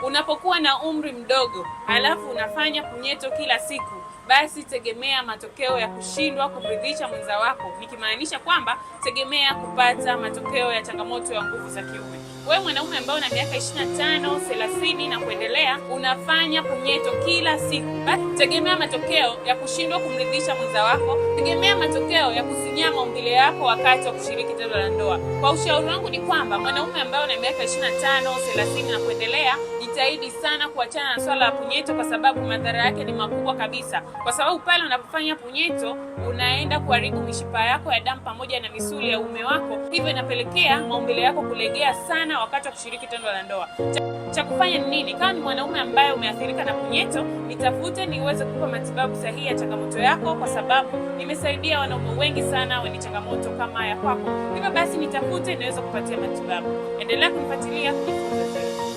Unapokuwa na umri mdogo halafu unafanya punyeto kila siku, basi tegemea matokeo ya kushindwa kumridhisha mwenza wako, nikimaanisha kwamba tegemea kupata matokeo ya changamoto ya nguvu za kiume. Wewe mwanaume ambaye una miaka 25, 30 na kuendelea unafanya punyeto kila siku, basi tegemea matokeo ya kushindwa kumridhisha mwenza wako, tegemea matokeo ya kusinyaa maumbile yako wakati wa kushiriki tendo la ndoa. Kwa ushauri wangu ni kwamba mwanaume ambaye una miaka 25, 30 na kuendelea, jitahidi sana kuachana na swala la punyeto, kwa sababu madhara yake ni makubwa kabisa. Kwa sababu pale unapofanya punyeto unaenda kuharibu mishipa yako ya damu pamoja na misuli ya uume wako, hivyo inapelekea maumbile yako kulegea sana wakati wa kushiriki tendo la ndoa. Cha kufanya ni nini? Kama ni mwanaume ambaye umeathirika na punyeto, nitafute niweze kukupa matibabu sahihi ya changamoto yako, kwa sababu nimesaidia wanaume wengi sana wenye changamoto kama ya kwako. Hivyo basi nitafute niweze kupatia matibabu. Endelea kunifuatilia.